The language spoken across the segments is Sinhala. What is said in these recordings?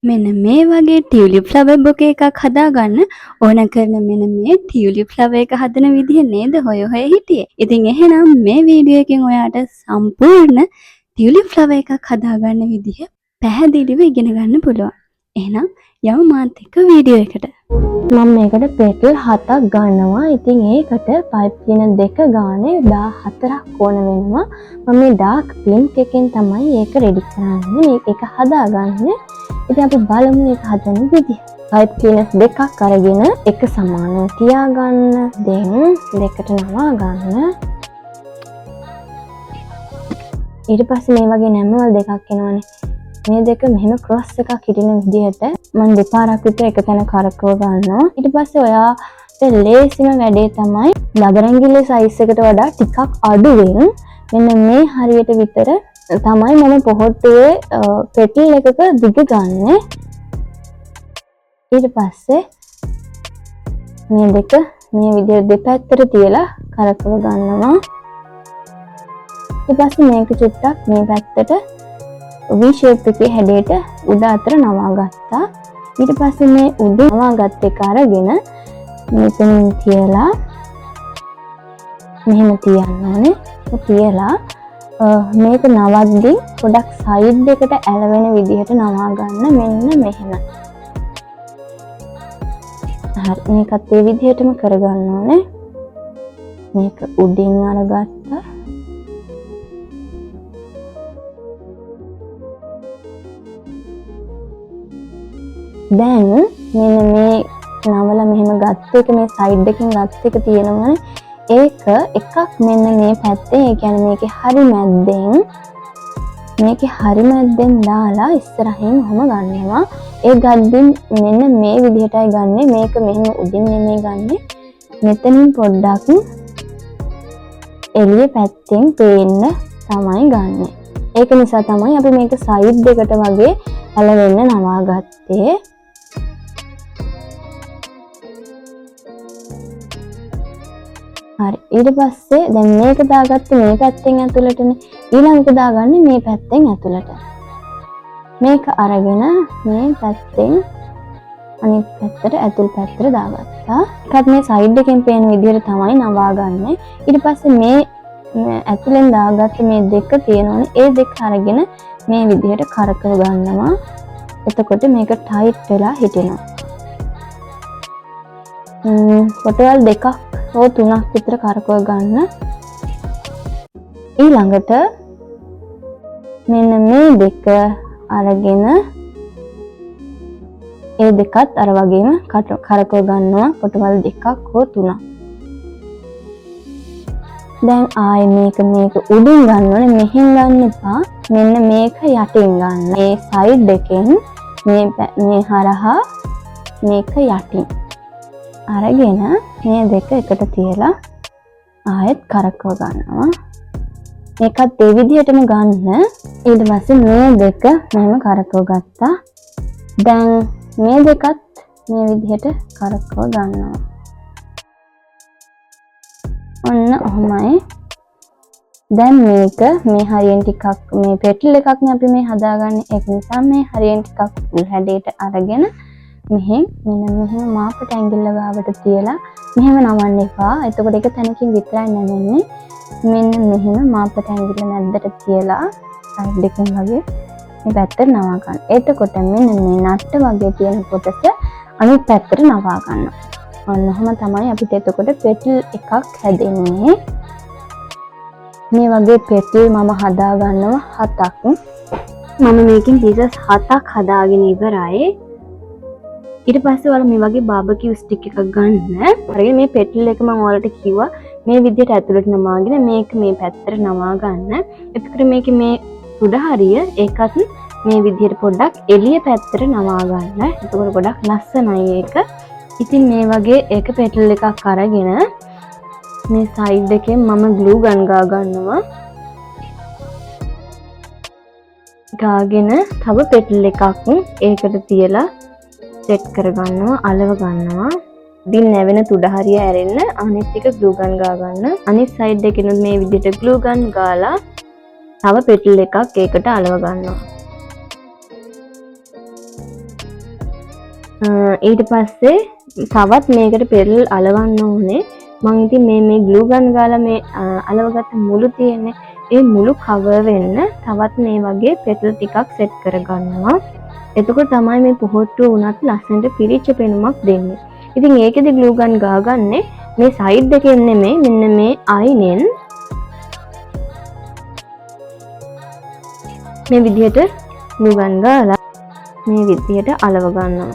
මෙන්න මේ වගේ ටියුලිප් ෆ්ලවර් බොකේ එකක් හදාගන්න ඕන කරන මෙන්න මේ ටියුලිප් ෆ්ලවර් එක හදන විදිහ නේද හොය හිටියේ. ඉතින් එහෙනම් මේ වීඩියෝ එකෙන් ඔයාට සම්පූර්ණ ටියුලිප් ෆ්ලවර් එකක් හදාගන්න විදිහ පැහැදිලිව ඉගෙන ගන්න පුළුවන්. එහෙනම් යමු මාත් එක්ක වීඩියෝ එකට. මම මේකට පෙටල් 7ක් ගන්නවා. ඉතින් ඒකට පයිප් ක්ලීනර් දෙක ගානේ 14ක් ඕන වෙනවා. මම මේ ඩාර්ක් පින්ක් එකෙන් තමයි ඒක රෙඩි කරන්නේ. මේක හදාගන්නේ. ඉතින් අපි බලමු මේක හදන විදිහ. පයිප් ක්ලීනර් දෙකක් අරගෙන එක සමානව තියාගන්න. දැන් දෙකට නවා ගන්න. ඊට පස්සේ මේ වගේ නැමවල දෙකක් එනවනේ. මේ දෙක මෙහෙම ක්‍රොස් එකක් හිටින විදිහට මම දෙපාරක් විතර එක තැන කරකව ගන්නවා. ඊට පස්සේ ඔයාට ලේසිම වැඩේ තමයි ලබරැංගිල්ලේ සයිස් එකට වඩා ටිකක් අඩුවෙන් මෙන්න මේ හරියට විතර තමයි මම පොහොට්ටුවේ පෙටල් එකක දිග ගන්න. ඊට පස්සේ මේ දෙක මේ විදිහට දෙපැත්තට තියලා කරකව ගන්නවා. ඊට පස්සේ මේක චුට්ටක් මේ පැත්තට V shape එකේ හැඩයට උඩ අතර නවා ගත්තා. ඊට පස්සේ මේ උඩ නවා ගත්ත එක අරගෙන මෙතනින් තියලා මෙහෙම තියන්න ඕනේ. තියලා මේක නවද්දී පොඩක් සයිඩ් එකට ඇලවෙන විදිහට නවා ගන්න. මෙන්න මෙහෙම. හරි මේකත් ඒ විදිහටම කරගන්න ඕනේ. මේක උඩින් අරගත්තා. දැන් මෙන්න මේ නවල මෙහෙම ගත්ත එක මේ සයිඩ් එකෙන් ගත්ත එක තියෙනවනේ. ඒක එකක් මෙන්න මේ පැත්තේ, ඒ කියන්නේ මේකේ හරි මැද්දෙන් දාලා ඉස්සරහින් ඔහම ගන්නවා. ඒ ගද්දින් මෙන්න මේ විදිහටයි ගන්නෙ. මේක මෙහෙම උඩින් නෙමෙයි ගන්නෙ. මෙතනින් පොඩ්ඩක් එළිය පැත්තෙන් පේන්න තමයි ගන්නෙ. ඒක නිසා තමයි අපි මේක සයිඩ් එකට වගේ ඇලවෙන්න නවා ගත්තේ. හරි ඊට පස්සේ දැන් මේක දාගත්තේ මේ පැත්තෙන් ඇතුළටනේ. ඊළඟට දාගන්නේ මේ පැත්තෙන් ඇතුළට. මේක අරගෙන මේ පැත්තෙන් අනිත් පැත්තට ඇතුල් පැත්තට දාගත්තා. ඒකත් මේ සයිඩ් එකෙන් පේන විදිහට තමයි නවා ගන්න. ඊට පස්සේ මේ ඇතුලෙන් දාගත්ත මේ දෙක තියෙනවනේ. ඒ දෙක අරගෙන මේ විදිහට කරකව ගන්නවා. එතකොට මේක ටයිට් වෙලා හිටිනවා. කොටවල් දෙකක් හෝ තුනක් විතර කරකව ගන්න. ඊළඟට මෙන්න මේ දෙක අරගෙන ඒ දෙකත් අර වගේම කරකව ගන්නවා. කොටවල් දෙකක් හෝ තුනක්. දැන් ආයේ මේක උඩින් ගන්න ඕනේ. මෙහෙන් ගන්න එපා. මෙන්න මේක යටින් ගන්න. මේ සයිඩ් එකෙන් මේ හරහා මේක යටින් අරගෙන මේ දෙක එකට තියලා ආයෙත් කරකව ගන්නවා. මේකත් ඒ විදිහටම ගන්න. ඊට පස්සේ මේ දෙක මෙහෙම කරකව ගත්තා. දැන් මේ දෙකත් මේ විදිහට කරකව ගන්නවා. ඔන්න ඔහොමයි. දැන් මේක මේ හරියෙන් ටිකක් මේ පෙටල් එකක් නේ අපි මේ හදාගන්නේ. ඒක නිසා මේ හරියෙන් ටිකක් උල් හැඩයට අරගෙන මෙහෙන් මෙන්න මෙහෙම මාපට ඇඟිල්ල ගාවට තියලා මෙහෙම නවන්න එපා. එතකොට ඒක තැනකින් විතරයි නැවෙන්නේ. මෙන්න මෙහෙම මාපට ඇඟිල්ල මැද්දට තියලා සයිඩ් එකෙන් වගේ මේ පැත්තට නවා ගන්න. එතකොට මෙන්න මේ නට්ට වගේ තියෙන කොටස අනිත් පැත්තට නවා ගන්න. ඔන්න ඔහම තමයි අපිට එතකොට පෙටල් එකක් හැදෙන්නේ. මේ වගේ පෙටල් මම හදා ගන්නවා 7ක්. මම මේකෙන් පීසස් 7ක් හදාගෙන ඉවරයි. ඊට පස්සේ ඔයාලා මේ වගේ බාබකියු ස්ටික් එකක් ගන්න. අරගෙන මේ පෙටල් එක මම ඔයාලට කිව්වා මේ විදිහට ඇතුළට නමාගෙන මේක මේ පැත්තට නවා ගන්න. එතකොට මේකේ මේ උඩ හරිය ඒකත් මේ විදිහට පොඩ්ඩක් එළිය පැත්තට නවා ගන්න. එතකොට ගොඩක් ලස්සනයි ඒක. ඉතින් මේ වගේ ඒක පෙටල් එකක් අරගෙන මේ සයිඩ් එකෙන් මම ග්ලූ ගන් ගා ගන්නවා. ගාගෙන තව පෙටල් එකක් ඒකට තියලා සෙට් කරගන්නවා, අලව ගන්නවා. ඉතින් නැවෙන තුඩ හරිය ඇරෙන්න අනිත් එක ග්ලූ ගන් ගා ගන්න. අනිත් සයිඩ් එකෙනුත් මේ විදිහට ග්ලූ ගන් ගාලා තව පෙටල් එකක් ඒකට අලව ගන්නවා. ඊට පස්සේ තවත් මේකට පෙරල් අලවන්න ඕනේ. මම ඉතින් මේ ග්ලූ ගන් ගාලා මේ අලවගත්ත මුළු තියෙන්නේ ඒ මුළු කවර් වෙන්න තවත් මේ වගේ පෙරල් ටිකක් සෙට් කරගන්නවා. එතකොට තමයි මේ පොහොට්ටුව උනත් ලස්සනට පිරිච්ච පෙනුමක් දෙන්නේ. ඉතින් ඒකෙදි ග්ලූ ගන් ගාගන්නේ මේ සයිඩ් එකෙන් නෙමෙයි මෙන්න මේ අයිනෙන් මේ විදිහට ග්ලූ ගන් ගාලා මේ විදිහට අලව ගන්නවා.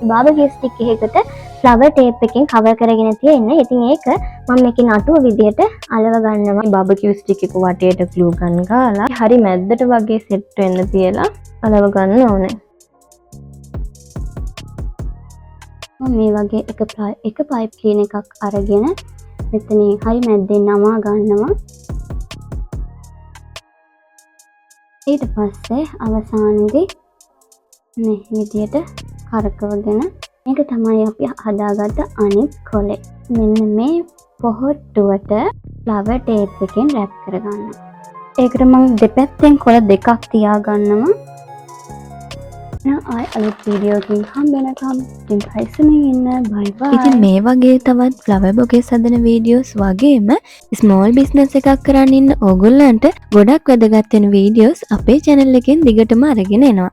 බාබකියු ස්ටික් එකකට ෆ්ලවර් ටේප් එකෙන් කවර් කරගෙන තියෙන්නේ. ඉතින් ඒක මම මේකේ නටුව විදියට අලව ගන්නවා. බාබකියු ස්ටික් එක වටේට ග්ලූ ගන් ගාලා හරි මැද්දට වගේ සෙට් වෙන්න තියලා අලව ගන්න ඕනේ. මම මේ වගේ එක පයිප් ක්ලීන් එකක් අරගෙන මෙතනින් හරි මැද්දෙන් නමා ගන්නවා. ඊට පස්සේ අවසානයේදී මේ විදියට කරකවගෙන මේක තමයි අපි හදාගත්ත අනිත් කොලේ. මෙන්න මේ පොහොට්ටුවට ෆ්ලවර් ටේප් එකෙන් රැප් කරගන්න. ඒකට මම දෙපැත්තෙන් කොළ දෙකක් තියාගන්නවා. ආයි අලුත් වීඩියෝකින් හම්බෙනකම් ඉතින් පයිසමින් ඉන්න බයි බයි. ඉතින් මේ වගේ තවත් ෆ්ලවර් බොකේස් හදන වීඩියෝස් වගේම ස්මෝල් බිස්නස් එකක් කරන් ඉන්න ඕගොල්ලන්ට ගොඩක් වැදගත් වෙන වීඩියෝස් අපේ channel එකෙන් දිගටම අරගෙන එනවා.